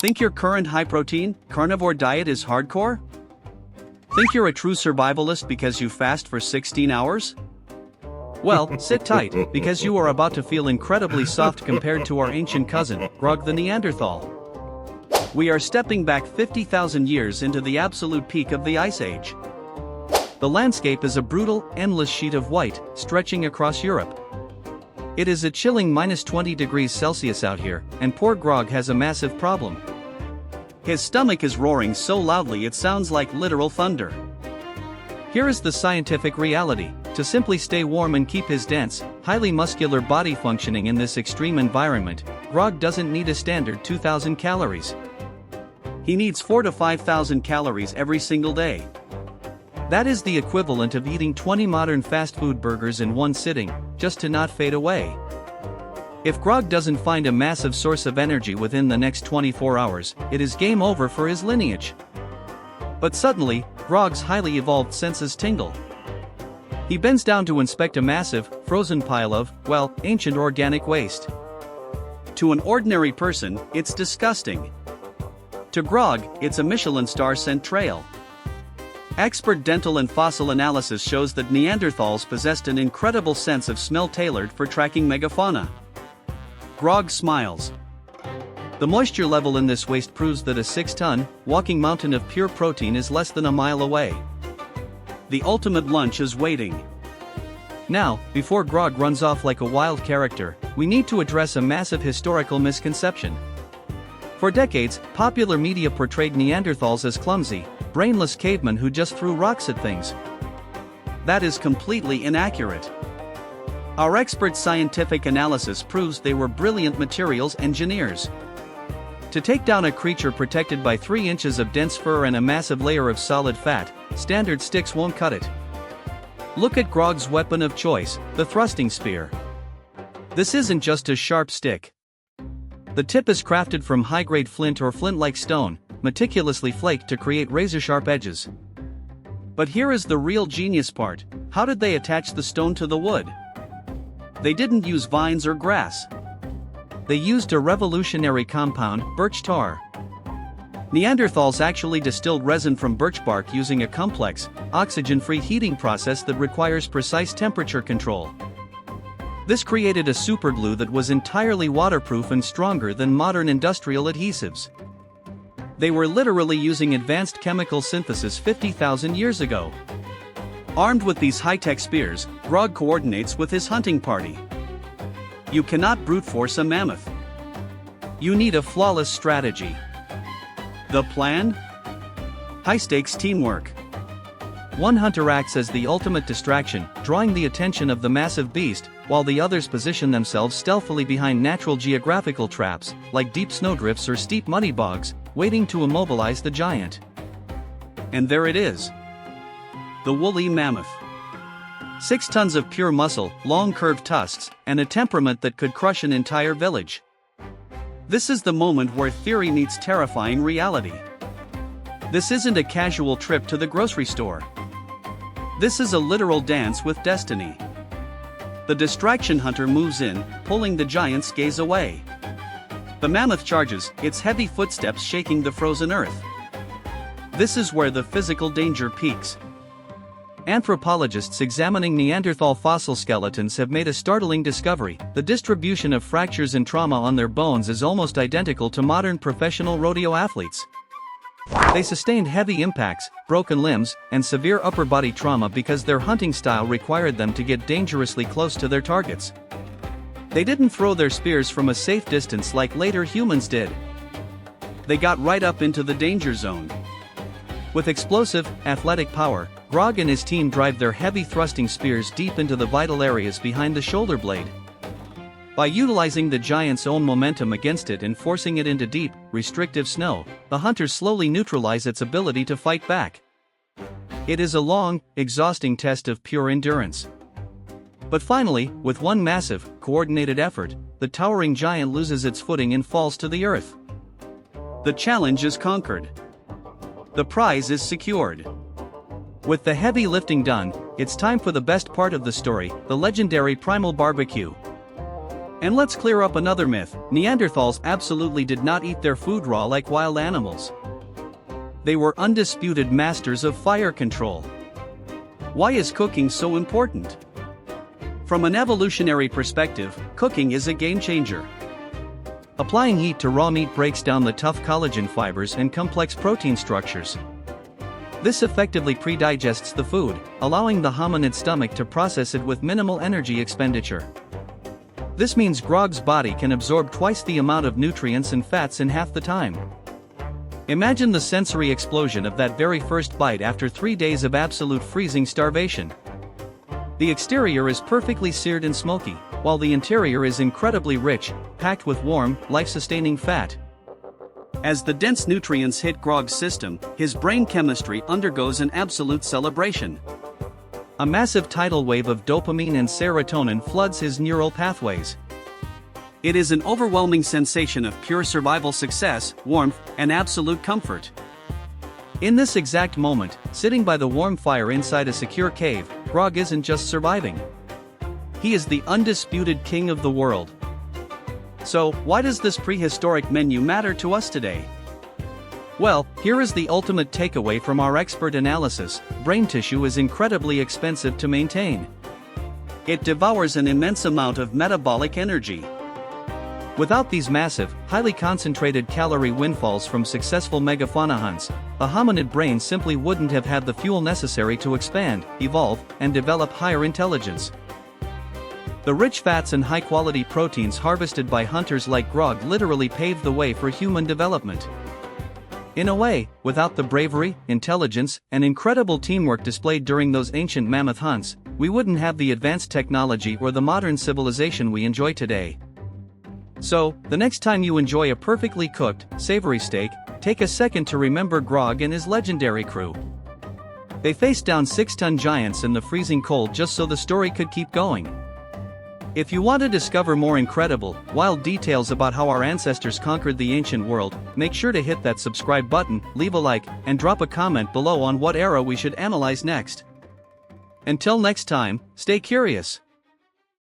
Think your current high-protein, carnivore diet is hardcore? Think you're a true survivalist because you fast for 16 hours? Well, sit tight, because you are about to feel incredibly soft compared to our ancient cousin, Grog the Neanderthal. We are stepping back 50,000 years into the absolute peak of the Ice Age. The landscape is a brutal, endless sheet of white, stretching across Europe. It is a chilling -20 degrees Celsius out here, and poor Grog has a massive problem. His stomach is roaring so loudly it sounds like literal thunder. Here is the scientific reality: to simply stay warm and keep his dense, highly muscular body functioning in this extreme environment, Grog doesn't need a standard 2,000 calories. He needs 4,000 to 5,000 calories every single day. That is the equivalent of eating 20 modern fast food burgers in one sitting, just to not fade away. If Grog doesn't find a massive source of energy within the next 24 hours, it is game over for his lineage. But suddenly, Grog's highly evolved senses tingle. He bends down to inspect a massive, frozen pile of, well, ancient organic waste. To an ordinary person, it's disgusting. To Grog, it's a Michelin star-sent trail. Expert dental and fossil analysis shows that Neanderthals possessed an incredible sense of smell tailored for tracking megafauna. Grog smiles. The moisture level in this waste proves that a 6-ton, walking mountain of pure protein is less than a mile away. The ultimate lunch is waiting. Now, before Grog runs off like a wild character, we need to address a massive historical misconception. For decades, popular media portrayed Neanderthals as clumsy, brainless cavemen who just threw rocks at things. That is completely inaccurate. Our expert scientific analysis proves they were brilliant materials engineers. To take down a creature protected by 3 inches of dense fur and a massive layer of solid fat, standard sticks won't cut it. Look at Grog's weapon of choice, the thrusting spear. This isn't just a sharp stick. The tip is crafted from high-grade flint or flint-like stone, meticulously flaked to create razor-sharp edges. But here is the real genius part: how did they attach the stone to the wood? They didn't use vines or grass. They used a revolutionary compound, birch tar. Neanderthals actually distilled resin from birch bark using a complex, oxygen-free heating process that requires precise temperature control. This created a superglue that was entirely waterproof and stronger than modern industrial adhesives. They were literally using advanced chemical synthesis 50,000 years ago. Armed with these high-tech spears, Grog coordinates with his hunting party. You cannot brute force a mammoth. You need a flawless strategy. The plan? High-stakes teamwork. One hunter acts as the ultimate distraction, drawing the attention of the massive beast, while the others position themselves stealthily behind natural geographical traps, like deep snowdrifts or steep muddy bogs, waiting to immobilize the giant. And there it is. The woolly mammoth. 6 tons of pure muscle, long curved tusks, and a temperament that could crush an entire village. This is the moment where theory meets terrifying reality. This isn't a casual trip to the grocery store. This is a literal dance with destiny. The distraction hunter moves in, pulling the giant's gaze away. The mammoth charges, its heavy footsteps shaking the frozen earth. This is where the physical danger peaks. Anthropologists examining Neanderthal fossil skeletons have made a startling discovery: the distribution of fractures and trauma on their bones is almost identical to modern professional rodeo athletes. They sustained heavy impacts, broken limbs, and severe upper body trauma because their hunting style required them to get dangerously close to their targets. They didn't throw their spears from a safe distance like later humans did. They got right up into the danger zone. With explosive, athletic power, Grog and his team drive their heavy thrusting spears deep into the vital areas behind the shoulder blade. By utilizing the giant's own momentum against it and forcing it into deep, restrictive snow, the hunters slowly neutralize its ability to fight back. It is a long, exhausting test of pure endurance. But finally, with one massive, coordinated effort, the towering giant loses its footing and falls to the earth. The challenge is conquered. The prize is secured. With the heavy lifting done, it's time for the best part of the story, the legendary primal barbecue. And let's clear up another myth: Neanderthals absolutely did not eat their food raw like wild animals. They were undisputed masters of fire control. Why is cooking so important? From an evolutionary perspective, cooking is a game changer. Applying heat to raw meat breaks down the tough collagen fibers and complex protein structures. This effectively pre-digests the food, allowing the hominid stomach to process it with minimal energy expenditure. This means Grog's body can absorb twice the amount of nutrients and fats in half the time. Imagine the sensory explosion of that very first bite after 3 days of absolute freezing starvation. The exterior is perfectly seared and smoky, while the interior is incredibly rich, packed with warm, life-sustaining fat. As the dense nutrients hit Grog's system, his brain chemistry undergoes an absolute celebration. A massive tidal wave of dopamine and serotonin floods his neural pathways. It is an overwhelming sensation of pure survival success, warmth, and absolute comfort. In this exact moment, sitting by the warm fire inside a secure cave, Grog isn't just surviving. He is the undisputed king of the world. So, why does this prehistoric menu matter to us today? Well, here is the ultimate takeaway from our expert analysis: brain tissue is incredibly expensive to maintain. It devours an immense amount of metabolic energy. Without these massive, highly concentrated calorie windfalls from successful megafauna hunts, a hominid brain simply wouldn't have had the fuel necessary to expand, evolve, and develop higher intelligence. The rich fats and high-quality proteins harvested by hunters like Grog literally paved the way for human development. In a way, without the bravery, intelligence, and incredible teamwork displayed during those ancient mammoth hunts, we wouldn't have the advanced technology or the modern civilization we enjoy today. So, the next time you enjoy a perfectly cooked, savory steak, take a second to remember Grog and his legendary crew. They faced down 6-ton giants in the freezing cold just so the story could keep going. If you want to discover more incredible, wild details about how our ancestors conquered the ancient world, make sure to hit that subscribe button, leave a like, and drop a comment below on what era we should analyze next. Until next time, stay curious.